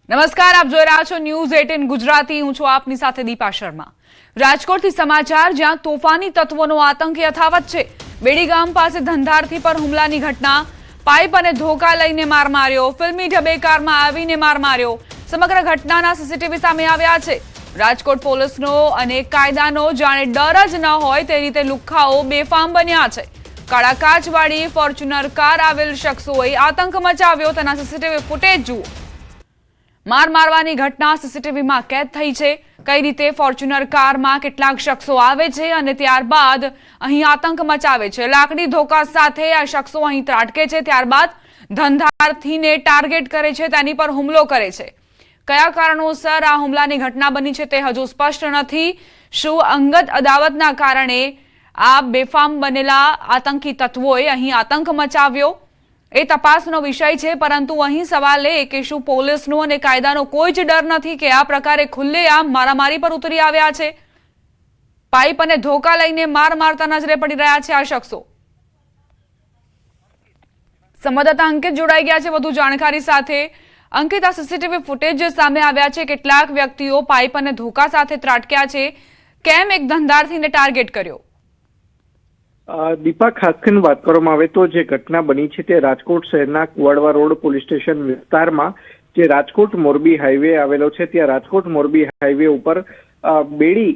નમસ્કાર, આપ જોઈ રહ્યા છો ન્યૂઝ 18 ગુજરાતી. હું છું આપની સાથે દીપા શર્મા. રાજકોટથી સમાચાર, જ્યાં તોફાની તત્વોનો આતંક યથાવત છે. બેડી ગામ પાસે ધંધાર્થી પર હુમલાની ઘટના. પાઇપ અને ધોકા લઈને માર માર્યો. ફિલ્મી ઢબે કારમાં આવીને માર માર્યો. સમગ્ર ઘટનાના સીસીટીવી સામે આવ્યા છે. રાજકોટ પોલીસનો અને કાયદાનો જાણે ડર જ ન હોય તે રીતે લુખ્ખાઓ બેફામ બન્યા છે. કાળા કાચવાળી ફોર્ચ્યુનર કાર આવેલ શખ્સોએ આતંક મચાવ્યો. તેના સીસીટીવી ફૂટેજ જુઓ. માર મારવાની ઘટના સીસીટીવીમાં કેદ થઈ છે. કઈ રીતે ફોર્ચ્યુનર કારમાં કેટલાક શખ્સો આવે છે અને ત્યારબાદ અહીં આતંક મચાવે છે. લાકડી ધોકા સાથે આ શખ્સો અહીં ત્રાટકે છે. ત્યારબાદ ધંધાર્થીને ટાર્ગેટ કરે છે, તેની પર હુમલો કરે છે. કયા કારણોસર આ હુમલાની ઘટના બની છે તે હજુ સ્પષ્ટ નથી. શું અંગત અદાવતના કારણે આ બેફામ બનેલા આતંકી તત્વોએ અહીં આતંક મચાવ્યો એ તપાસનો વિષય છે. પરંતુ અહીં સવાલ એ કે શું પોલીસનો અને કાયદાનો કોઈ જ ડર નથી કે આ પ્રકારે ખુલ્લેઆમ મારામારી પર ઉતરી આવ્યા છે. પાઇપ અને ધોકા લઈને માર મારતા નજરે પડી રહ્યા છે આ શખ્સો. સંવાદદાતા અંકિત જોડાઈ ગયા છે વધુ જાણકારી સાથે. અંકિત, આ સીસીટીવી ફૂટેજ સામે આવ્યા છે. કેટલાક વ્યક્તિઓ પાઇપ અને ધોકા સાથે ત્રાટક્યા છે. કેમ એક ધંધાર્થીને ટાર્ગેટ કર્યો? દીપા, ખાસ કરીને વાત કરવામાં આવે તો જે ઘટના બની છે તે રાજકોટ શહેરના કુવાડવા રોડ પોલીસ સ્ટેશન વિસ્તારમાં જે રાજકોટ મોરબી હાઈવે આવેલો છે ત્યાં રાજકોટ મોરબી હાઈવે ઉપર બેડી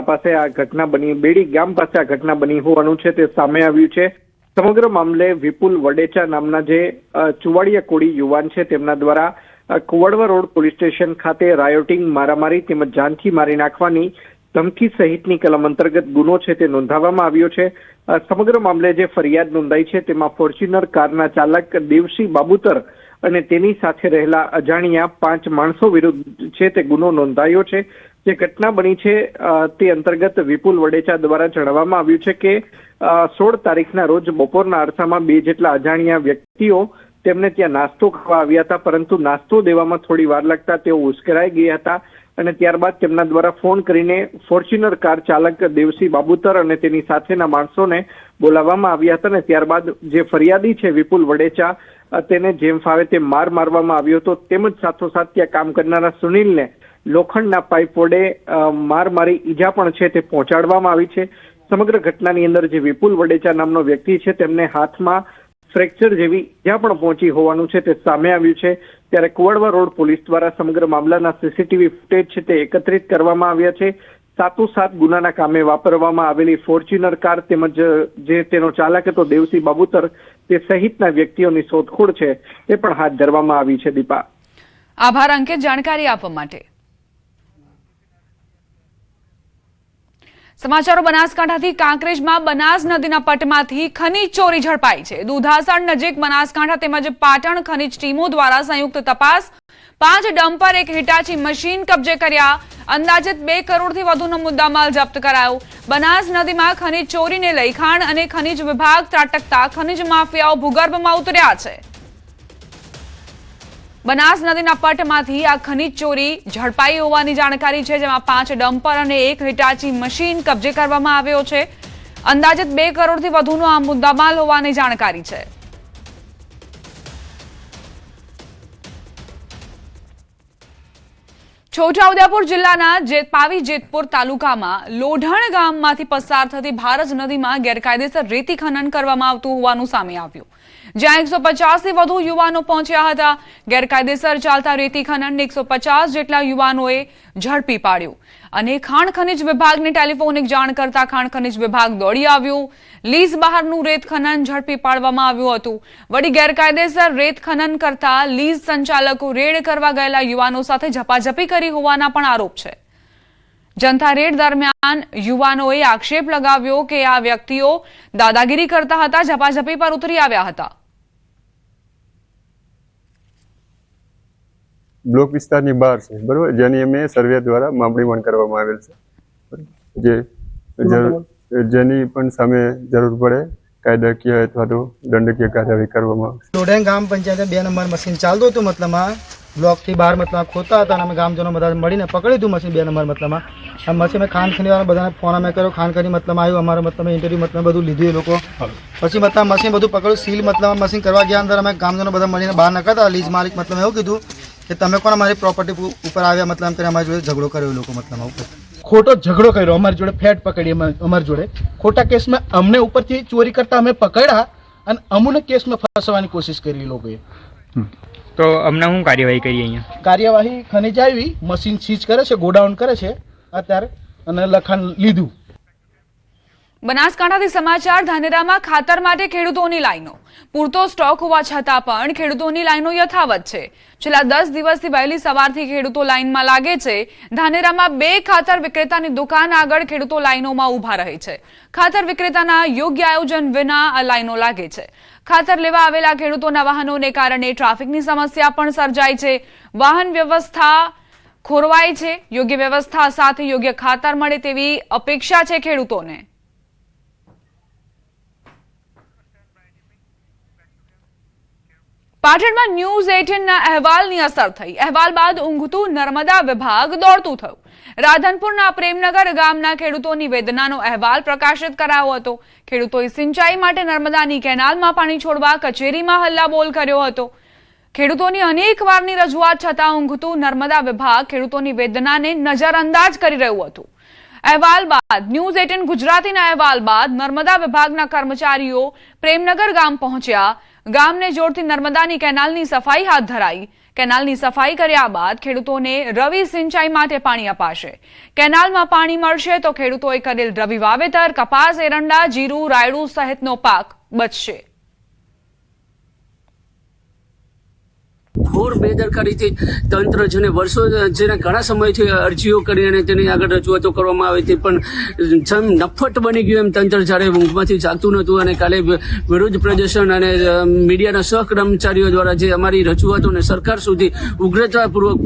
પાસે આ ઘટના બની, બેડી ગામ પાસે આ ઘટના બની હોવાનું છે તે સામે આવ્યું છે. સમગ્ર મામલે વિપુલ વડેચા નામના જે ચુવાડિયા કોળી યુવાન છે તેમના દ્વારા કુવાડવા રોડ પોલીસ સ્ટેશન ખાતે રાયોટિંગ, મારામારી તેમજ જાનથી મારી નાખવાની ધમકી સહિતની કલમ અંતર્ગત ગુનો છે તે નોંધાવવામાં આવ્યો છે. સમગ્ર મામલે જે ફરિયાદ નોંધાઈ છે તેમાં ફોર્ચ્યુનર કારના ચાલક દેવસિંહ બાબુતર અને તેની સાથે રહેલા અજાણ્યા 5 માણસો વિરુદ્ધ છે તે ગુનો નોંધાયો છે. જે ઘટના બની છે તે અંતર્ગત વિપુલ વડેચા દ્વારા જણાવવામાં આવ્યું છે કે 16 તારીખના રોજ બપોરના અરસામાં 2 જેટલા અજાણ્યા વ્યક્તિઓ તેમને ત્યાં નાસ્તો કરવા આવ્યા હતા, પરંતુ નાસ્તો દેવામાં થોડી વાર લાગતા તેઓ ઉશ્કેરાઈ ગયા હતા અને ત્યારબાદ તેમના દ્વારા ફોન કરીને ફોર્ચ્યુનર કાર ચાલક દેવસિંહ બાબુતર અને તેની સાથેના માણસોને બોલાવવામાં આવ્યા હતા. અને ત્યારબાદ જે ફરિયાદી છે વિપુલ વડેચા તેને જેમ ફાવે તેમ માર મારવામાં આવ્યો હતો. તેમજ સાથોસાથ ત્યાં કામ કરનારા સુનિલને લોખંડના પાઇપ વડે માર મારી ઈજા પણ છે તે પહોંચાડવામાં આવી છે. સમગ્ર ઘટનાની અંદર જે વિપુલ વડેચા નામનો વ્યક્તિ છે તેમને હાથમાં ફ્રેક્ચર જેવી ઈજા પણ પહોંચી હોવાનું છે તે સામે આવ્યું છે. ત્યારે કુવાડવા રોડ પોલીસ દ્વારા સમગ્ર મામલાના સીસીટીવી ફૂટેજ છે તે એકત્રિત કરવામાં આવ્યા છે. સાથોસાથ ગુનાના કામે વાપરવામાં આવેલી ફોર્ચ્યુનર કાર તેમજ જે તેનો ચાલક હતો દેવસિંહ બાબુતર તે સહિતના વ્યક્તિઓની શોધખોળ છે તે પણ હાથ ધરવામાં આવી છે. દીપા, આભાર અંકિત જાણકારી આપવા માટે. સમાચારો બનાસકાંઠાથી. કાંકરેજમાં બનાસ નદીના પટમાંથી ખનીજ ચોરી ઝડપાઈ છે. દુધાસણ નજીક બનાસકાંઠા તેમજ પાટણ ખનીજ ટીમો દ્વારા સંયુક્ત તપાસ. 5 ડમ્પર, 1 હિટાચી મશીન કબજે કર્યા. અંદાજિત 2 કરોડથી વધુનો મુદ્દામાલ જપ્ત કરાયો. બનાસ નદીમાં ખનીજ ચોરીને લઈ ખાણ અને ખનીજ વિભાગ ત્રાટકતા ખનીજ માફિયાઓ ભૂગર્ભમાં ઉતર્યા છે. બનાસ નદીના પટમાંથી આ ખનીજ ચોરી ઝડપાઈ હોવાની જાણકારી છે, જેમાં 5 ડમ્પર અને 1 હિટાચી મશીન કબજે કરવામાં આવ્યો છે. અંદાજિત 2 કરોડથી વધુનો આ મુદ્દામાલ હોવાની જાણકારી છે. છોટાઉદેપુર જિલ્લાના પાવી જેતપુર તાલુકામાં લોઢણ ગામમાંથી પસાર થતી ભારજ નદીમાં ગેરકાયદેસર રેતી ખનન કરવામાં આવતું હોવાનું સામે આવ્યું. જ્યાં 150થી વધુ યુવાનો પહોંચ્યા હતા. ગેરકાયદેસર ચાલતા રેતી ખનનને 150 જેટલા યુવાનોએ ઝડપી પાડ્યું અને ખાણ ખનીજ વિભાગને ટેલિફોનિક જાણ કરતા ખાણ ખનીજ વિભાગ દોડી આવ્યું. લીઝ બહારનું રેત ખનન ઝડપી પાડવામાં આવ્યું હતું. વળી ગેરકાયદેસર રેત ખનન કરતા લીઝ સંચાલકો રેડ કરવા ગયેલા યુવાનો સાથે ઝપાઝપી કરી હોવાના પણ આરોપ છે. જનતા રેડ દરમિયાન યુવાનોએ આક્ષેપ લગાવ્યો કે આ વ્યક્તિઓ દાદાગીરી કરતા હતા, ઝપાઝપી પર ઉતરી આવ્યા હતા. બ્લોક વિસ્તારની બહાર છે, બરોબર, જેની અમે સર્વે દ્વારા માપણીમણ કરવામાં આવેલ છે. જેની પણ સામે જરૂર પડે કાયદાકીય અથવા તો દંડકીય કાર્યવાહી કરવામાં આવશે. લોઢણ ગામ પંચાયતે 2 નંબર મશીન ચાલતું હતું. મતલબમાં બ્લોકથી બહાર મતલબ ખોતા હતા અને અમે ગામજનો બધા મળીને પકડ્યું હતું મશીન 2 નંબર મતલબમાં. આ મશીન મેં ખાન ખનીવાળા બધાને ફોન અમે કર્યો. ખાન ખની મતલબ આવ્યું અમારો મતલબ ઇન્ટરવ્યુ મતલબ બધું લીધું એ લોકો. પછી મતલબ મશીન બધું પકડ્યું, સીલ મતલબ મશીન કરવા ગયા અંદર અમે ગામજનો બધા મળીને બહાર નખાતા. લીઝ માલિક મતલબ એવું કીધું કે તમે કોણ અમારી પ્રોપર્ટી ઉપર આવ્યા મતલબ એમ કરીને અમારી જોડે ઝઘડો કર્યો એ લોકો મતલબ ઉપર ખોટો ઝઘડો કર્યો, અમારી જોડે ફેટ પકડી, અમારી જોડે ખોટા કેસમાં અમને ઉપરથી ચોરી કરતા અમે પકડ્યા અને અમને કેસમાં ફસાવવાની કોશિશ કરી એ લોકોએ. તો અમને શું કાર્યવાહી કરી અહીંયા? કાર્યવાહી ખનીજ આવી, મશીન સીઝ કરે છે, ગોડાઉન કરે છે અત્યારે અને લખાણ લીધું. બનાસકાંઠાથી સમાચાર. ધાનેરામાં ખાતર માટે ખેડૂતોની લાઈનો. પૂરતો સ્ટોક હોવા છતાં પણ ખેડૂતોની લાઈનો યથાવત છે. છેલ્લા 10 દિવસથી વહેલી સવારથી ખેડૂતો લાઈનમાં લાગે છે. ધાનેરામાં 2 ખાતર વિક્રેતાની દુકાન આગળ ખેડૂતો લાઈનોમાં ઊભા રહે છે. ખાતર વિક્રેતાના યોગ્ય આયોજન વિના આ લાઈનો લાગે છે. ખાતર લેવા આવેલા ખેડૂતોના વાહનોને કારણે ટ્રાફિકની સમસ્યા પણ સર્જાય છે. વાહન વ્યવસ્થા ખોરવાય છે. યોગ્ય વ્યવસ્થા સાથે યોગ્ય ખાતર મળે તેવી અપેક્ષા છે ખેડૂતોને. પાટણમાં ન્યૂઝ 18ના અહેવાલની અસર થઈ. અહેવાલ બાદ ઊંઘતું નર્મદા વિભાગ દોડતું થયું. રાધનપુરના પ્રેમનગર ગામના ખેડૂતોની વેદનાનો અહેવાલ પ્રકાશિત કરાયો હતો. ખેડૂતોએ સિંચાઈ માટે નર્મદાની કેનાલમાં પાણી છોડવા કચેરીમાં હલ્લાબોલ કર્યો હતો. ખેડૂતોની અનેકવારની રજૂઆત છતાં ઊંઘતું નર્મદા વિભાગ ખેડૂતોની વેદનાને નજરઅંદાજ કરી રહ્યું હતું. અહેવાલ બાદ ન્યૂઝ 18 ગુજરાતીના અહેવાલ બાદ નર્મદા વિભાગના કર્મચારીઓ પ્રેમનગર ગામ પહોંચ્યા. ગામને જોડતી નર્મદાની કેનાલની સફાઈ હાથ ધરાઈ. કેનાલની સફાઈ કર્યા બાદ ખેડૂતોને રવિ સિંચાઈ માટે પાણી અપાશે. કેનાલમાં પાણી મળશે તો ખેડૂતોએ કરેલ રવિ વાવેતર, કપાસ, એરંડા, જીરું, રાયડું સહિતનો પાક બચશે. ઘોર બેદરકારીથી તંત્ર જેને વર્ષો જેને ઘણા સમયથી અરજીઓ કરી અને તેની આગળ રજૂઆતો કરવામાં આવી હતી, પણ જેમ નફ્ફટ બની ગયું એમ તંત્ર જ્યારે ઊંઘમાંથી જાગતું નહોતું. અને કાલે વિરોધ પ્રદર્શન અને મીડિયાના સહકર્મચારીઓ દ્વારા જે અમારી રજૂઆતોને સરકાર સુધી ઉગ્રતાપૂર્વક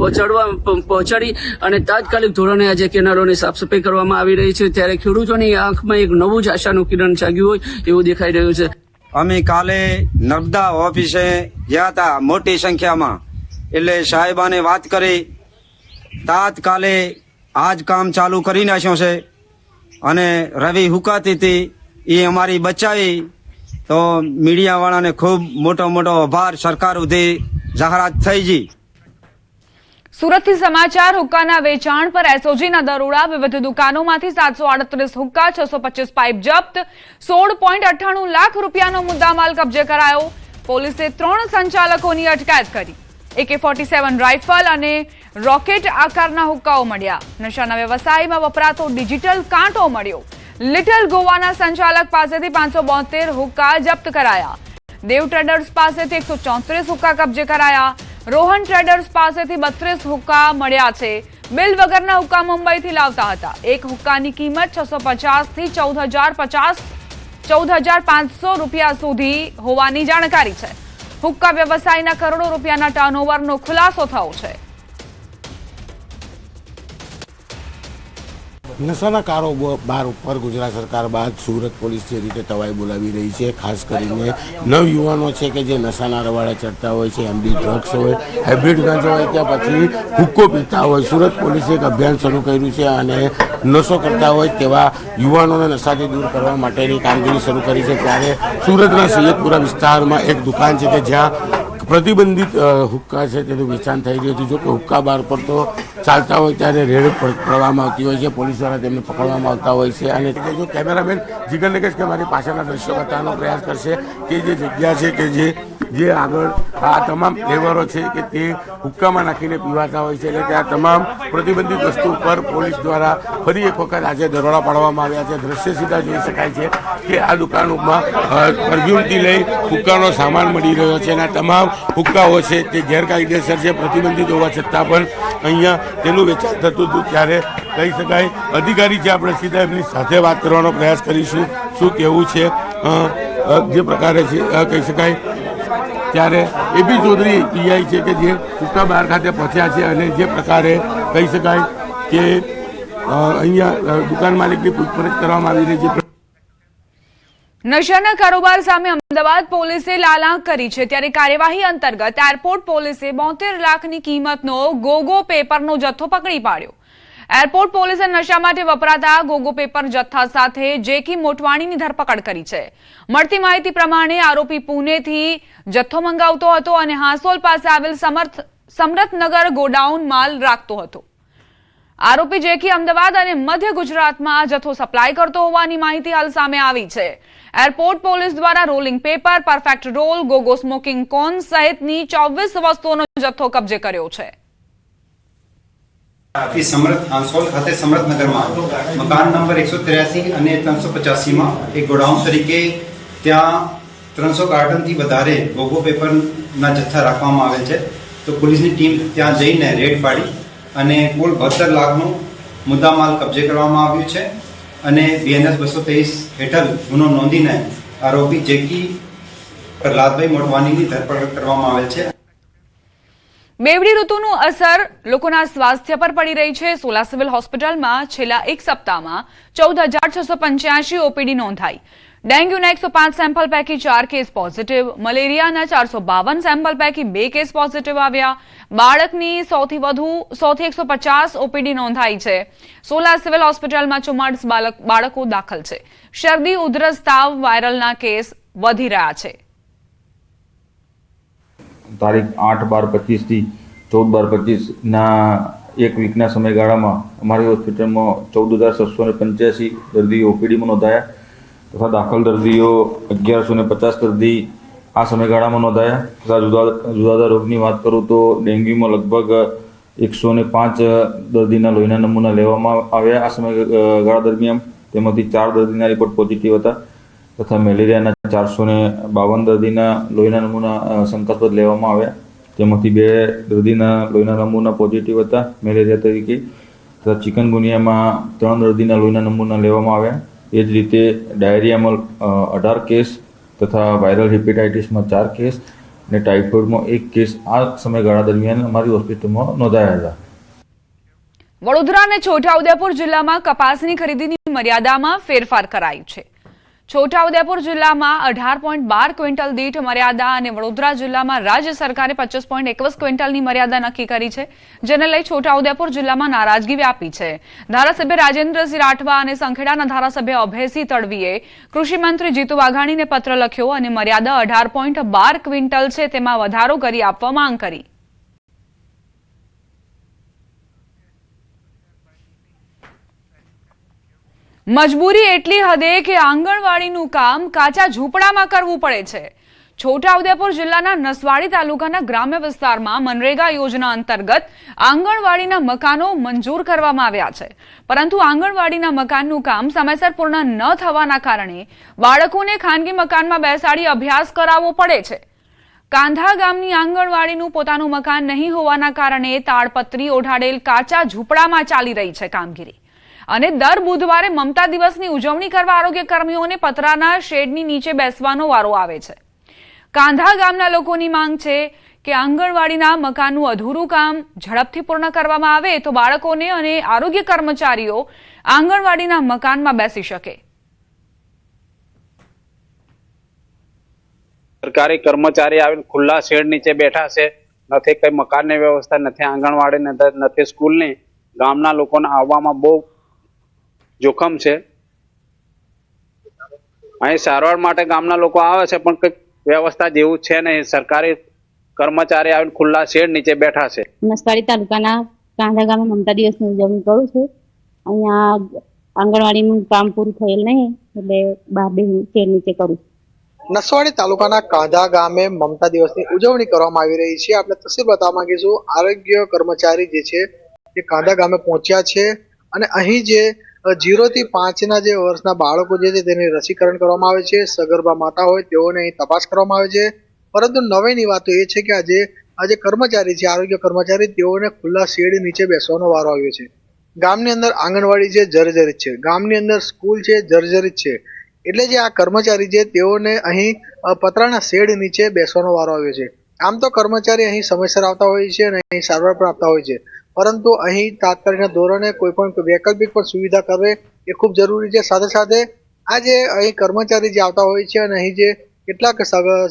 પહોંચાડી અને તાત્કાલિક ધોરણે આજે કેનાલોની સાફ સફાઈ કરવામાં આવી રહી છે, ત્યારે ખેડૂતોની આંખમાં એક નવું જ આશાનું કિરણ જાગ્યું હોય એવું દેખાઈ રહ્યું છે. અમે કાલે નર્મદા ઓફિસે ગયા હતા મોટી સંખ્યામાં, એટલે સાહેબાને વાત કરી, તાત્કાલે આજ કામ ચાલુ કરી નાખ્યો છે અને રવિ હુકાતી હતી એ અમારી બચાવી. તો મીડિયાવાળાને ખૂબ મોટો મોટો આભાર. સરકાર સુધી જાહેરાત થઈ ગઈ. સુરતથી સમાચાર. હુક્કાના વેચાણ પર એસઓજીના દરોડા. વિવિધ દુકાનોમાંથી 738 હુક્કા, 625 પાઇપ જપ્ત, 16.98 લાખ રૂપિયાનો મુદ્દામાલ કબજે કરાયો. પોલીસે 3 સંચાલકોની અટકાયત કરી. AK-47 રાઇફલ અને રોકેટ આકારના હુક્કાઓ મળ્યા. નશાના વ્યવસાયમાં વપરાતો ડિજિટલ કાંટો મળ્યો. લિટલ ગોવાના સંચાલક પાસેથી 572 હુક્કા જપ્ત કરાયા. દેવ ટ્રેડર્સ પાસેથી 134 હુક્કા કબજે કરાયા. રોહન ટ્રેડર્સ પાસેથી 32 હુક્કા મળ્યા છે. બિલ વગરના હુક્કા મુંબઈથી લાવતા હતા. એક હુક્કાની કિંમત 650 થી 14,500 રૂપિયા સુધી હોવાની જાણકારી છે. હુક્કા વ્યવસાયના કરોડો રૂપિયાના ટર્નઓવરનો ખુલાસો થયો છે. નશાના કારોબાર ઉપર ગુજરાત સરકાર બાદ સુરત પોલીસ જે રીતે તવાઈ બોલાવી રહી છે, ખાસ કરીને નવયુવાનો છે કે જે નશાના રવાડે ચડતા હોય છે, એમડી ડ્રગ્સ હોય, હાઇબ્રિડ ગાંજો હોય કે પછી હુક્કો પીતા હોય. સુરત પોલીસે એક અભિયાન શરૂ કર્યું છે અને નશો કરતા હોય તેવા યુવાનોને નશાથી દૂર કરવા માટેની કામગીરી શરૂ કરી છે. ત્યારે સુરતના સૈયદપુરા વિસ્તારમાં એક દુકાન છે કે જ્યાં પ્રતિબંધિત હુક્કા છે તેનું વેચાણ થઈ રહ્યું હતું. જો કે હુક્કા બાર પર તો ચાલતા હોય ત્યારે રેડ પડવામાં આવતી હોય છે, પોલીસ દ્વારા તેમને પકડવામાં આવતા હોય છે. અને જો કેમેરામેન જીગર નિકેશ કે મારી પાછળના દ્રશ્યો બતાવવાનો પ્રયાસ કરશે કે જે જગ્યા છે કે જે આગળ આ તમામ ફ્લેવરો છે કે તે હુક્કામાં નાખીને પીવાતા હોય છે. એટલે કે આ તમામ પ્રતિબંધિત વસ્તુ પર પોલીસ દ્વારા ફરી એક વખત આજે દરોડા પાડવામાં આવ્યા છે. દ્રશ્ય સીધા જોઈ શકાય છે કે આ દુકાનોમાં પરફ્યુમથી લઈ હુક્કાનો સામાન મળી રહ્યો છે અને આ તમામ હુક્કાઓ છે તે ગેરકાયદેસર છે, પ્રતિબંધિત હોવા છતાં પણ અહીંયા તેનું વેચાણ થતું હતું. ત્યારે કહી શકાય અધિકારી છે, આપણે સીધા એમની સાથે વાત કરવાનો પ્રયાસ કરીશું શું કહેવું છે જે પ્રકારે છે કહી શકાય. ત્યારે એબી ચૌધરી પીઆઈ છે કે જે હુક્કા બાર ખાતે પહોંચ્યા છે અને જે પ્રકારે કહી શકાય કે અહીંયા દુકાન માલિકની પૂછપરછ કરવામાં આવી રહી છે. નશાના કારોબાર સામે અમદાવાદ પોલીસે લાલાંક કરી છે. ત્યારે કાર્યવાહી અંતર્ગત એરપોર્ટ પોલીસે 72 લાખની કિંમતનો ગોગો પેપરનો જથ્થો પકડી પાડ્યો. એરપોર્ટ પોલીસે નશા માટે વપરાતા ગોગો પેપર જથ્થા સાથે જેકી મોટવાણીની ધરપકડ કરી છે. મળતી માહિતી પ્રમાણે આરોપી પુણેથી જથ્થો મંગાવતો હતો અને હાંસોલ પાસે આવેલ સમર્થ સમરથનગર ગોડાઉન માલ રાખતો હતો. આરોપી જેકી અમદાવાદ અને મધ્ય ગુજરાતમાં આ જથ્થો સપ્લાય કરતો હોવાની માહિતી હાલ સામે આવી છે. એરપોર્ટ પોલીસ દ્વારા rolling paper, perfect roll, Gogo smoking cone સહિતની 24 વસ્તુઓનો જથ્થો કબજે કર્યો છે. સમરથ હાંસોલ ખાતે સમરથનગરમાં મકાન નંબર 183 અને 385માં એક ગોડાઉન તરીકે ત્યાં 300 કાર્ટનથી વધારે ગોગો પેપરના જથ્થા રાખવામાં આવેલ છે. તો પોલીસની ટીમ ત્યાં જઈને રેડ પાડી અને કુલ 72 લાખનું મુદ્દામાલ કબજે કરવામાં આવ્યું છે અને BNS 223 હેઠળ ગુનો નોંધીને આરોપી જેકી પ્રહલાદભાઈ મોટવાનીની ધરપકડ કરવામાં આવેલ છે. બેવડી ઋતુનું અસર લોકોના સ્વાસ્થ્ય પર પડી રહી છે. સોલા સિવિલ હોસ્પિટલમાં છેલ્લા એક સપ્તાહમાં 14,685 ઓપીડી નોંધાઈ. ડેન્ગ્યુના 105 સેમ્પલ પૈકી 4 કેસ પોઝિટિવ, મલેરિયાના 452 સેમ્પલ પૈકી 2 કેસ પોઝિટિવ આવ્યા. બાળકની સૌથી વધુ 150 ઓપીડી નોંધાઈ છે. સોલા સિવિલ હોસ્પિટલમાં 44 બાળકો દાખલ છે. શરદી, ઉધરસ, તાવ, વાયરલના કેસ વધી રહ્યા છે. તારીખ 8/12/25 થી 14/12/25 એક વીકના સમયગાળામાં અમારી હોસ્પિટલમાં 14,685 દર્દીઓ ઓપીડીમાં નોંધાયા તથા દાખલ દર્દીઓ 1,150 દર્દી આ સમયગાળામાં નોંધાયા તથા જુદા જુદા રોગની વાત કરું તો ડેન્ગ્યુમાં લગભગ 105 દર્દીના લોહીના નમૂના લેવામાં આવ્યા આ સમયગાળા દરમિયાન. તેમાંથી 4 દર્દીના રિપોર્ટ પોઝિટિવ હતા તથા મેલેરિયાના 452 દર્દીના લોહીના નમૂના શંકાસ્પદ લેવામાં આવ્યા. તેમાંથી 2 દર્દીના લોહીના નમૂના પોઝિટિવ હતા મેલેરિયા તરીકે તથા ચિકનગુનિયામાં 3 દર્દીના લોહીના નમૂના લેવામાં આવ્યા. એ જ રીતે ડાયરિયામાં 18 કેસ તથા વાયરલ હેપેટાઇટિસમાં 4 કેસ અને ટાઇફોઇડમાં 1 કેસ આ સમયગાળા દરમિયાન અમારી હોસ્પિટલમાં નોંધાયા હતા. વડોદરા અને છોટાઉદેપુર જિલ્લામાં કપાસની ખરીદીની મર્યાદામાં ફેરફાર કરાયું છે. છોટાઉદેપુર જિલ્લામાં 18.12 ક્વિન્ટલ દીઠ મર્યાદા અને વડોદરા જિલ્લામાં રાજ્ય સરકારે 25.21 ક્વિન્ટલની મર્યાદા નક્કી કરી છે, જેને લઈ છોટાઉદેપુર જિલ્લામાં નારાજગી વ્યાપી છે. ધારાસભ્ય રાજેન્દ્રસિંહ રાઠવા અને સંખેડાના ધારાસભ્ય અભયસિંહ તડવીએ કૃષિમંત્રી જીતુ વાઘાણીને પત્ર લખ્યો અને મર્યાદા 18.12 ક્વિન્ટલ છે તેમાં વધારો કરી આપવા માંગ કરી. મજબૂરી એટલી હદે કે આંગણવાડીનું કામ કાચા ઝૂંપડામાં કરવું પડે છે. છોટાઉદેપુર જિલ્લાના નસવાડી તાલુકાના ગ્રામ્ય વિસ્તારમાં મનરેગા યોજના અંતર્ગત આંગણવાડીના મકાનો મંજૂર કરવામાં આવ્યા છે, પરંતુ આંગણવાડીના મકાનનું કામ સમયસર પૂર્ણ ન થવાના કારણે બાળકોને ખાનગી મકાનમાં બેસાડી અભ્યાસ કરાવવો પડે છે. કાંધા ગામની આંગણવાડીનું પોતાનું મકાન નહીં હોવાના કારણે તાડપત્રી ઓઢાડેલ કાચા ઝૂંપડામાં ચાલી રહી છે કામગીરી. અને દર બુધવારે મમતા દિવસની ઉજવણી કરવા આરોગ્ય કર્મીઓને પતરાના શેડની નીચે બેસવાનો વારો આવે છે. કાંધા ગામના લોકોની માંગ છે કે આંગણવાડીના મકાનનું અધૂરું કામ ઝડપથી પૂર્ણ કરવામાં આવે તો બાળકોને અને આરોગ્ય કર્મચારીઓ આંગણવાડીના મકાનમાં બેસી શકે. સરકારી કર્મચારી આવીને ખુલ્લા શેડ નીચે બેઠા છે, નથી કઈ મકાનની વ્યવસ્થા, નથી આંગણવાડી, નથી સ્કૂલની. ગામના લોકોને આવવામાં બહુ જોખમ છે. અહીં સારવાર માટે ગામના લોકો આવે છે પણ કઈ વ્યવસ્થા જેવું છે નહીં. સરકારી કર્મચારી આવીને ખુલ્લા શેડ નીચે બેઠા છે. નસવાડી તાલુકાના કાંધા ગામે મમતા દિવસની ઉજવણી કરું છું. અહીંયા આંગણવાડીનું કામ પૂરું થયેલ નહીં એટલે બહાર શેડ નીચે કરું. નસવાડી તાલુકાના કાંધા ગામે મમતા દિવસની ઉજવણી કરવામાં આવી રહી છે. આપણે તસવીર બતાવવા માંગીશું. આરોગ્ય કર્મચારી જે છે એ કાંધા ગામે પહોંચ્યા છે અને અહીં જે 0 થી 5 ના જે વર્ષના બાળકો જે છે તેની રસીકરણ કરવામાં આવે છે. સગર્ભા માતા હોય તેઓને અહીં તપાસ કરવામાં આવે છે. પરંતુ નવાઈની વાત તો એ છે કે આજે કર્મચારી છે, આરોગ્ય કર્મચારી, તેઓને ખુલ્લા શેડ નીચે બેસવાનો વારો આવ્યો છે. ગામની અંદર આંગણવાડી છે જર્જરિત છે, ગામની અંદર સ્કૂલ છે જર્જરિત છે, એટલે જે આ કર્મચારી છે તેઓને અહીં પતરાના શેડ નીચે બેસવાનો વારો આવ્યો છે. આમ તો કર્મચારી અહીં સમયસર આવતા હોય છે અને અહીં સારવાર પણ આપતા હોય છે, પરંતુ અહીં તાત્કાલિક ધોરણે કોઈ પણ વૈકલ્પિક પણ સુવિધા કરવી એ ખૂબ જરૂરી છે. સાથે સાથે આ જે અહીં કર્મચારી જે આવતા હોય છે અને અહીં જે કેટલાક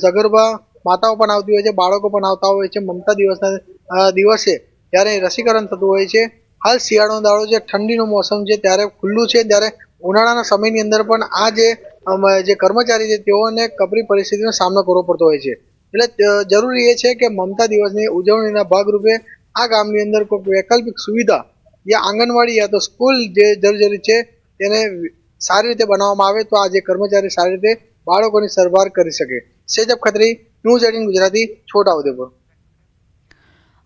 સગર્ભા માતાઓ પણ આવતી હોય છે, બાળકો પણ આવતા હોય છે મમતા દિવસના દિવસે ત્યારે રસીકરણ થતું હોય છે. હાલ શિયાળાનો દાડો છે, ઠંડીનું મોસમ છે, ત્યારે ખુલ્લું છે, ત્યારે ઉનાળાના સમયની અંદર પણ આ જે કર્મચારી છે તેઓને કપરી પરિસ્થિતિનો સામનો કરવો પડતો હોય છે. એટલે જરૂરી એ છે કે મમતા દિવસની ઉજવણીના ભાગરૂપે આ ગામની અંદર કોઈ વૈકલ્પિક સુવિધા યા આંગણવાડી યા તો સ્કૂલ જે જર્જરિત છે તેને સારી રીતે બનાવવામાં આવે તો આ જે કર્મચારી સારી રીતે બાળકોની સારવાર કરી શકે. સેજબ ખત્રી, ન્યૂઝ 18 ગુજરાતી, છોટાઉદેપુર.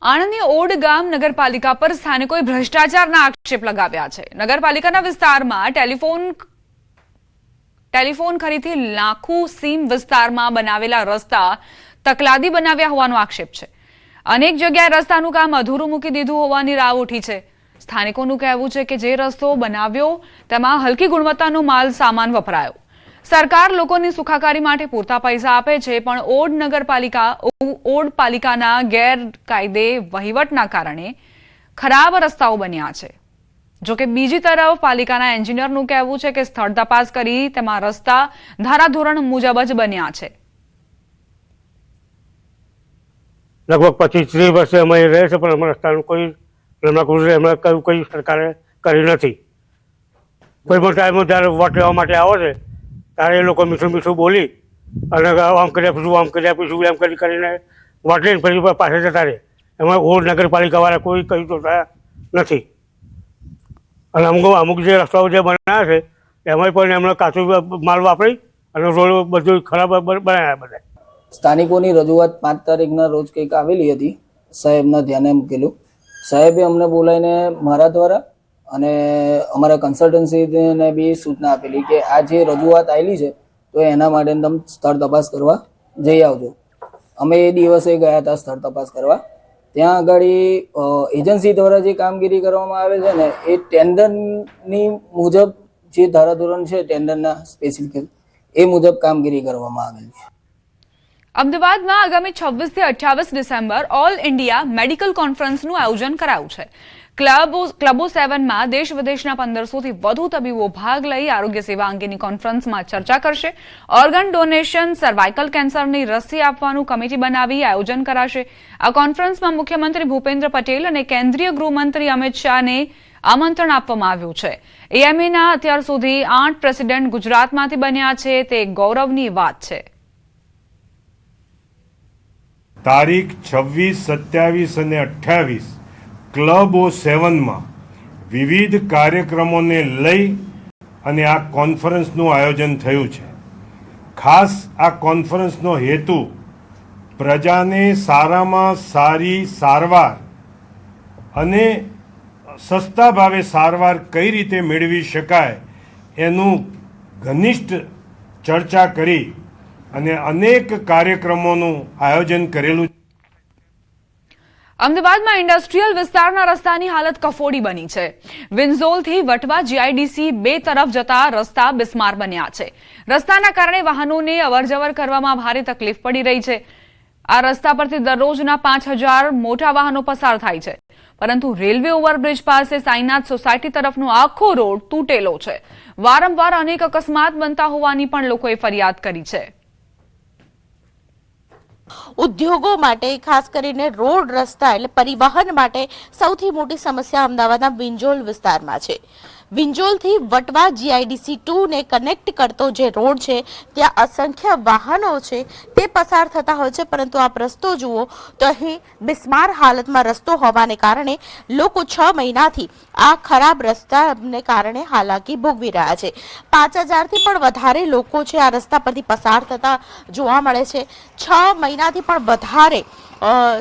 આણંદની ઓડ ગામ નગરપાલિકા પર સ્થાનિકોએ ભ્રષ્ટાચારના આક્ષેપ લગાવ્યા છે. નગરપાલિકાના વિસ્તારમાં ટેલિફોન ખરીથી લાખુ સીમ વિસ્તારમાં બનાવેલા રસ્તા તકલાદી બનાવ્યા હોવાનો આક્ષેપ છે. અનેક જગ્યાએ રસ્તાનું કામ અધૂરું મૂકી દીધું હોવાની રાવ ઉઠી છે. સ્થાનિકોનું કહેવું છે કે જે રસ્તો બનાવ્યો તેમાં હલકી ગુણવત્તાનો માલ સામાન વપરાયો. સરકાર લોકોની સુખાકારી માટે પૂરતા પૈસા આપે છે, પણ ઓડ પાલિકાના ગેરકાયદે વહીવટના કારણે ખરાબ રસ્તાઓ બન્યા છે. જોકે બીજી તરફ પાલિકાના એન્જિનિયરનું કહેવું છે કે સ્થળ તપાસ કરી તેમાં રસ્તા ધારાધોરણ મુજબ જ બન્યા છે. લગભગ 25-30 વર્ષે અમે રહે છે, પણ અમારા રસ્તાનું કોઈ કોઈ સરકારે કરી નથી. કોઈ પણ ટાઈમમાં જ્યારે વોટ લેવા માટે આવો છે ત્યારે એ લોકો મીઠું મીઠું બોલી અને આમ કરી આપીશું એમ કરીને વોટ લઈને પછી પાછળ જતા રહે. એમાં ઓડ નગરપાલિકાવાળા કોઈ કહ્યું તો નથી. અને અમુક જે રસ્તાઓ જે બનાવ્યા છે એમાં પણ એમણે કાચો માલ વાપરી અને રોડ બધું ખરાબ બનાવ્યા બધા. સ્થાનિકોની રજૂઆત 5 તારીખના રોજ કંઈક આવેલી હતી, સાહેબના ધ્યાને મૂકેલું. સાહેબે અમને બોલાવીને મારા દ્વારા અને અમારા કન્સલ્ટન્સીને બી સૂચના આપેલી કે આ જે રજૂઆત આવેલી છે તો એના માટે તમે સ્થળ તપાસ કરવા જઈ આવજો. અમે એ દિવસે ગયા હતા સ્થળ તપાસ કરવા. ત્યાં આગળ એજન્સી દ્વારા જે કામગીરી કરવામાં આવે છે ને એ ટેન્ડરની મુજબ જે ધારાધોરણ છે ટેન્ડરના સ્પેસિફિક એ મુજબ કામગીરી કરવામાં આવેલી છે. અમદાવાદમાં આગામી 26 થી 28 ડિસેમ્બર ઓલ ઇન્ડિયા મેડિકલ કોન્ફરન્સનું આયોજન કરાયું છે. ક્લબો 7માં દેશ વિદેશના 1500 થી વધુ તબીબો ભાગ લઈ આરોગ્ય સેવા અંગેની કોન્ફરન્સમાં ચર્ચા કરશે. ઓર્ગન ડોનેશન, સર્વાઇકલ કેન્સરની રસી આપવાનું કમિટી બનાવી આયોજન કરાશે. આ કોન્ફરન્સમાં મુખ્યમંત્રી ભૂપેન્દ્ર પટેલ અને કેન્દ્રીય ગૃહમંત્રી અમિત શાહને આમંત્રણ આપવામાં આવ્યું છે. એએમએના અત્યાર સુધી 8 પ્રેસિડેન્ટ ગુજરાતમાંથી બન્યા છે, તે ગૌરવની વાત છે. તારીખ 26, 27 અને 28 ક્લબો 7માં વિવિધ કાર્યક્રમોને લઈ અને આ કોન્ફરન્સનું આયોજન થયું છે. ખાસ આ કોન્ફરન્સનો હેતુ પ્રજાને સારામાં સારી સારવાર અને સસ્તા ભાવે સારવાર કઈ રીતે મેળવી શકાય એનું ઘનિષ્ઠ ચર્ચા કરી અને અનેક કાર્યક્રમોનું આયોજન કરેલું. અમદાવાદમાં ઇન્ડસ્ટ્રીયલ વિસ્તારના રસ્તાની હાલત કફોડી બની છે. વિન્ઝોલથી વટવા જીઆઈડીસી 2 તરફ જતા રસ્તા બિસ્માર બન્યા છે. રસ્તાના કારણે વાહનોને અવરજવર કરવામાં ભારે તકલીફ પડી રહી છે. આ રસ્તા પરથી દરરોજના 5000 મોટા વાહનો પસાર થાય છે, પરંતુ રેલવે ઓવરબ્રિજ પાસે સાઈનાથ સોસાયટી તરફનો આખો રોડ તૂટેલો છે. વારંવાર અનેક અકસ્માત બનતા હોવાની પણ લોકોએ ફરિયાદ કરી છે. ઉદ્યોગો માટે ખાસ કરીને રોડ રસ્તા એટલે પરિવહન માટે સૌથી મોટી સમસ્યા અમદાવાદના વિંજોલ વિસ્તારમાં છે. વિંજોલથી વટવા જીઆઈડીસી 2 ને કનેક્ટ કરતો જે રોડ છે ત્યાં અસંખ્ય વાહનો છે તે પસાર થતા હોય છે, પરંતુ આપ રસ્તો જુઓ તો અહીં બિસ્માર હાલતમાં રસ્તો હોવાને કારણે લોકો 6 મહિનાથી આ ખરાબ રસ્તાને કારણે હાલાકી ભોગવી રહ્યા છે. 5000થી પણ વધારે લોકો છે આ રસ્તા પરથી પસાર થતા જોવા મળે છે. 6 મહિનાથી પણ વધારે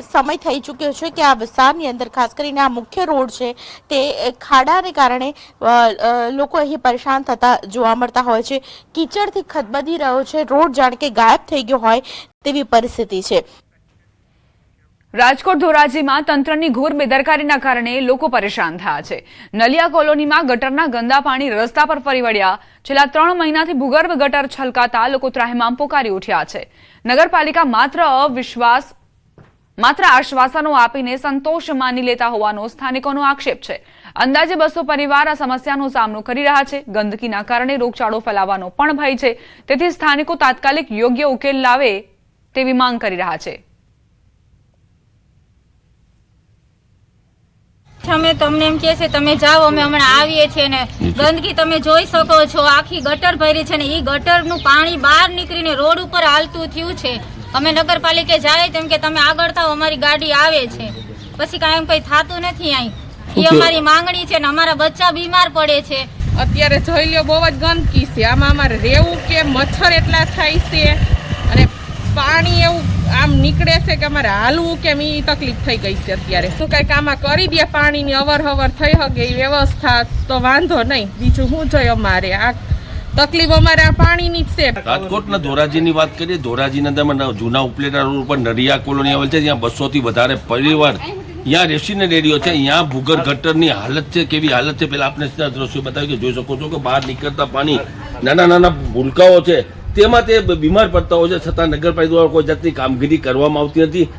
સમય થઈ ચૂક્યો છે કે આ વિસ્તારની અંદર ખાસ કરીને આ મુખ્ય રોડ છે તે ખાડાને કારણે લોકો અહીં પરેશાન થતા જોવા મળતા હોય છે. કીચડથી ખદબદી રહ્યો છે, રોડ જાણે કે ગાયબ થઈ ગયો હોય તેવી પરિસ્થિતિ છે. રાજકોટ ધોરાજીમાં તંત્રની ઘોર બેદરકારીના કારણે લોકો પરેશાન થયા છે. નલિયા કોલોનીમાં ગટરના ગંદા પાણી રસ્તા પર ફરી વળ્યા. છેલ્લા 3 મહિનાથી ભૂગર્ભ ગટર છલકાતા લોકો ત્રાહિમામ પોકારી ઉઠ્યા છે. નગરપાલિકા માત્ર આશ્વાસનો આપીને સંતોષ માની લેતા હોવાનો સ્થાનિકોનો આક્ષેપ છે. અંદાજે 200 પરિવાર આ સમસ્યાનો સામનો કરી રહ્યા છે. ગંદકીના કારણે રોગચાળો ફેલાવાનો પણ ભય છે, તેથી સ્થાનિકો તાત્કાલિક યોગ્ય ઉકેલ લાવે તેવી માંગ કરી રહ્યા છે. અમે તમને એમ કહે છે તમે જાઓ, અમે હમણાં આવીએ છીએ ને ગંદકી તમે જોઈ શકો છો. આખી ગટર ભરી છે ને એ ગટરનું પાણી બહાર નીકળીને રોડ ઉપર હાલતું થયું છે. અમે નગરપાલિકે જાય તેમ કે તમે આગળ થાવ, અમારી ગાડી આવે છે, પછી કાંઈ કંઈ થતું નથી. અહીં એ અમારી માંગણી છે ને અમારા બચ્ચા બીમાર પડે છે. અત્યારે જોઈ લ્યો બહુ જ ગંદકી છે, આમાં અમારે રહેવું કે મચ્છર એટલા થાય છે અને પાણી એવું આમ નીકળે છે કે અમારે હાલવું કેમ એ તકલીફ થઈ ગઈ છે. અત્યારે તો કંઈક આમાં કરી દે, પાણીની અવર હવર થઈ શકે એ વ્યવસ્થા તો વાંધો નહીં, બીજું શું જોઈએ અમારે આ તકલીફ અમારે આ પાણીની જ છે. રાજકોટના ધોરાજીની વાત કરીએ, ધોરાજીના અંદર જૂના ઉપલેટા રોડ ઉપર નડિયા કોલોની આવેલ છે, જ્યાં 200 થી વધારે પરિવાર यहाँ રેસીડેન્ટ એરિયો છે. यहाँ ભૂગર્ભ ગટરની હાલત છે, કેવી હાલત છે પેલા આપણે દ્રશ્યો બતાવ્યું કે જોઈ શકો છો કે બહાર નીકળતા પાણી નાના નાના ભૂલકાઓ છે તેમાં તે બીમાર પડતા હોય છે, છતાં નગરપાલિકા દ્વારા કોઈ જાતની કામગીરી કરવામાં આવતી નથી.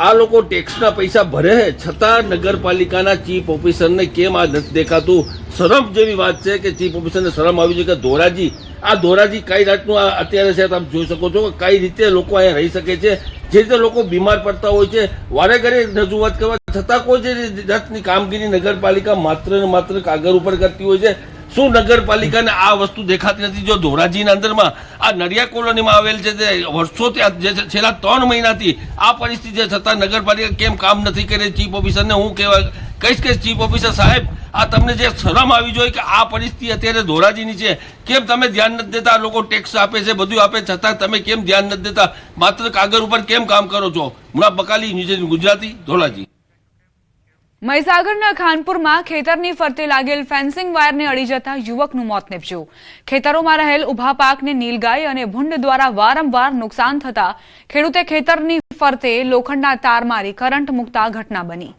આ લોકો ટેક્સના પૈસા ભરે છે, છતાં નગરપાલિકાના ચીફ ઓફિસરને કેમ આ નથી દેખાતું? શરમ જેવી વાત છે કે ચીફ ઓફિસરને શરમ આવી છે કે ધોરાજી કઈ જાતનું અત્યારે છે તમે જોઈ શકો છો કે કઈ રીતે લોકો અહીંયા રહી શકે છે. જે રીતે લોકો બીમાર પડતા હોય છે, વારે ઘરે રજૂઆત કરવા છતાં કોઈ જે જાતની કામગીરી નગરપાલિકા માત્ર ને માત્ર કાગળ ઉપર કરતી હોય છે. શું નગરપાલિકાને આ વસ્તુ દેખાતી નથી? જો ધોરાજીના અંદરમાં આ નડિયા કોલોનીમાં આવેલ છે તે વર્ષોથી છેલ્લા 3 મહિનાથી આ પરિસ્થિતિ છે, છતાં નગરપાલિકા કેમ કામ નથી કરી? ચીફ ઓફિસરને હું કહીશ કે ચીફ ઓફિસર સાહેબ, આ તમને જે શરમ આવી જોઈએ કે આ પરિસ્થિતિ અત્યારે ધોરાજીની છે, કેમ તમે ધ્યાન નથી દેતા? લોકો ટેક્સ આપે છે, બધું આપે, છતાં તમે કેમ ધ્યાન નથી દેતા? માત્ર કાગળ ઉપર કેમ કામ કરો છો? મુનાફ બકાલી, ન્યૂઝ 18 ગુજરાતી, ધોરાજી. મહીસાગરના ખાનપુરમાં ખેતરની ફરતે લાગેલ ફેન્સિંગ વાયરને અડી જતા યુવકનું મોત નીપજ્યું. ખેતરોમાં રહેલ ઉભા પાકને નીલગાય અને ભૂંડ દ્વારા વારંવાર નુકસાન થતા ખેડૂતે ખેતરની ફરતે લોખંડના તાર મારી કરંટ મૂકતા ઘટના બની.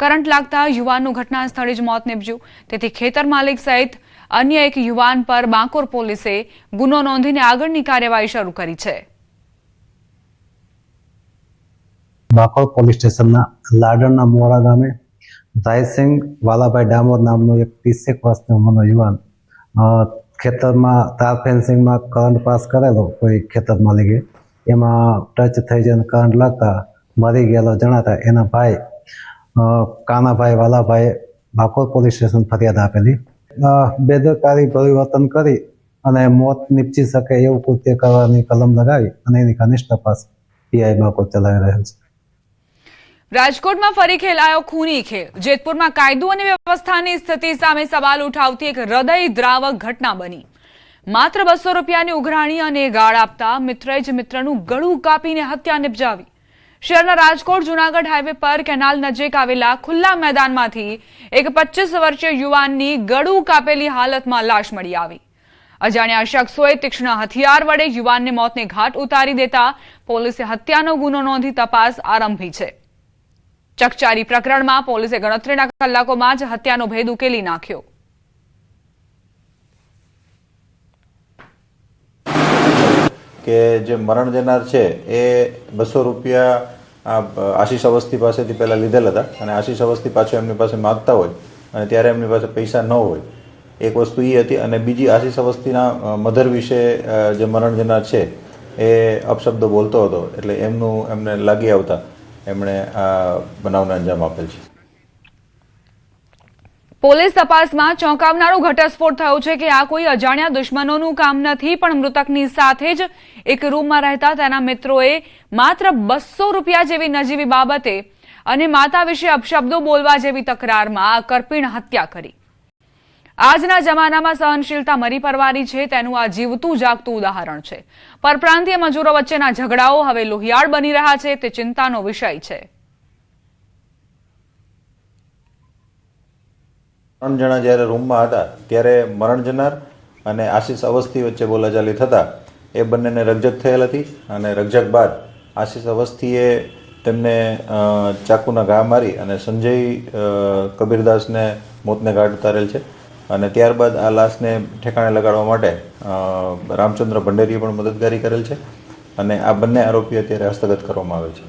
કરંટ લાગતા યુવાનનું ઘટના સ્થળે જ મોત નીપજ્યું. તેથી ખેતર માલિક સહિત અન્ય એક યુવાન પર બાંકોર પોલીસે ગુનો નોંધીને આગળની કાર્યવાહી શરૂ કરી છે. બાંકોર પોલીસ સ્ટેશનના લાડરના મોરા ગામે રાયસિંગ વાલાભાઈ ડામોર નામનો એક 30 વર્ષની ઉંમરનો યુવાન ખેતરમાં તાર ફેન્સિંગમાં કરંટ પાસ કરેલો કોઈ ખેતર માલિકે, એમાં ટચ થઈ જઈને કરંટ લાગતા મરી ગયેલો જણાતા એના ભાઈ કાનાભાઈ વાલાભાઈ બાંકોર પોલીસ સ્ટેશન ફરિયાદ આપેલી. બેદરકારી પરિવર્તન કરી અને મોત નીપજી શકે એવું કૃત્ય કરવાની કલમ લગાવી અને એની ઘનિષ્ઠ તપાસ પીઆઈ બાંકોર ચલાવી રહેલ છે. રાજકોટમાં ફરી ખેલાયો ખૂની ખેલ. જેતપુરમાં કાયદો અને વ્યવસ્થાની સ્થિતિ સામે સવાલ ઉઠાવતી એક હૃદયદ્રાવક ઘટના બની. માત્ર 200 રૂપિયાની ઉઘરાણી અને ગાળ આપતા મિત્રએ જ મિત્રનું ગળું કાપીને હત્યા નિપજાવી. શહેરના રાજકોટ જૂનાગઢ હાઈવે પર કેનાલ નજીક આવેલા ખુલ્લા મેદાનમાંથી એક 25 વર્ષીય યુવાનની ગળું કાપેલી હાલતમાં લાશ મળી આવી. અજાણ્યા શખ્સોએ તીક્ષ્ણ હથિયાર વડે યુવાનને મોતને ઘાટ ઉતારી દેતા પોલીસે હત્યાનો ગુનો નોંધી તપાસ આરંભી છે. ચકચારી પ્રકરણમાં પોલીસે ગણતરીના કલાકોમાં જ હત્યાનો ભેદ ઉકેલી નાખ્યો. કે જે મરણ જનાર છે એ 200 રૂપિયા આશીષ અવસ્થી પાસેથી પહેલાં લીધેલ હતા અને આશીષ અવસ્થી પાછો એમની પાસે માગતા હોય અને ત્યારે એમની પાસે પૈસા ન હોય, એક વસ્તુ એ હતી. અને બીજી આશીષ અવસ્થીના મધર વિશે જે મરણ જનાર છે એ અપશબ્દો બોલતો હતો, એટલે એમને લાગી આવતા એમણે આ બનાવને અંજામ આપેલ છે. પોલીસ તપાસમાં ચોંકાવનારો ઘટસ્ફોટ થયો છે કે આ કોઈ અજાણ્યા દુશ્મનોનું કામ નથી, પણ મૃતકની સાથે જ એક રૂમમાં રહેતા તેના મિત્રોએ માત્ર 200 રૂપિયા જેવી નજીવી બાબતે અને માતા વિશે અપશબ્દો બોલવા જેવી તકરારમાં કરપીણ હત્યા કરી. આજના જમાનામાં સહનશીલતા મરી પરવારી છે તેનું આ જીવતું જાગતું ઉદાહરણ છે. પરપ્રાંતીય મજૂરો વચ્ચેના ઝઘડાઓ હવે લોહિયાળ બની રહ્યા છે તે ચિંતાનો વિષય છે. 3 જણા જ્યારે રૂમમાં હતા ત્યારે મરણ જનાર અને આશીષ અવસ્થી વચ્ચે બોલાચાલી થતા એ બંનેને રકઝક થયેલ હતી અને રકઝક બાદ આશીષ અવસ્થીએ તેમને ચાકુના ઘા મારી અને સંજય કબીરદાસને મોતને ઘાટ ઉતારેલ છે. અને ત્યારબાદ આ લાશને ઠેકાણે લગાડવા માટે રામચંદ્ર ભંડેરીએ પણ મદદગારી કરેલ છે અને આ બંને આરોપીઓ અત્યારે હસ્તગત કરવામાં આવે છે.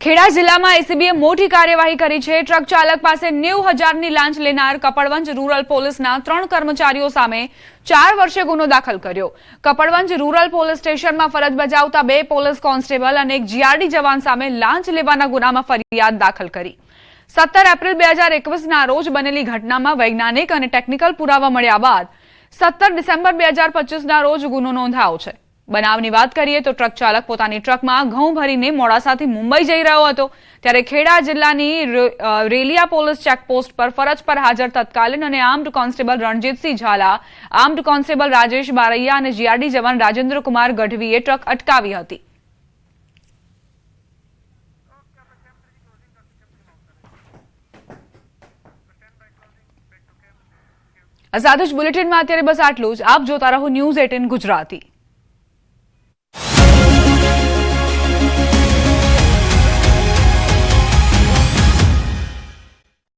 ખેડા જિલ્લામાં એસીબીએ મોટી કાર્યવાહી કરી છે. ટ્રક ચાલક પાસે 90,000ની લાંચ લેનાર કપડવંજ રૂરલ પોલીસના 3 કર્મચારીઓ સામે 4 વર્ષે ગુનો દાખલ કર્યો. કપડવંજ રૂરલ પોલીસ સ્ટેશનમાં ફરજ બજાવતા 2 પોલીસ કોન્સ્ટેબલ અને એક જીઆરડી જવાન સામે લાંચ લેવાના ગુનામાં ફરિયાદ દાખલ કરી. 17 એપ્રિલ 2021ના રોજ બનેલી ઘટનામાં વૈજ્ઞાનિક અને ટેકનિકલ પુરાવા મળ્યા બાદ 17 ડિસેમ્બર 2025ના રોજ ગુનો નોંધાયો છે. બનાવની વાત કરીએ તો ટ્રક ચાલક પોતાની ટ્રકમાં ઘઉં ભરીને મોડાસાથી મુંબઈ જઈ રહ્યો હતો ત્યારે ખેડા જિલ્લાની રેલિયા પોલીસ ચેકપોસ્ટ પર ફરજ પર હાજર તત્કાલીન અને armed constable Ranjitsinh Zala, armed constable Rajesh Baraiya અને જીઆરડી જવાન રાજેન્દ્ર કુમાર ગઢવીએ ટ્રક અટકાવી હતી. આ સાથે જ બુલેટિનમાં અત્યારે બસ આટલું જ. આપ જોતા રહો News 18 ગુજરાતી.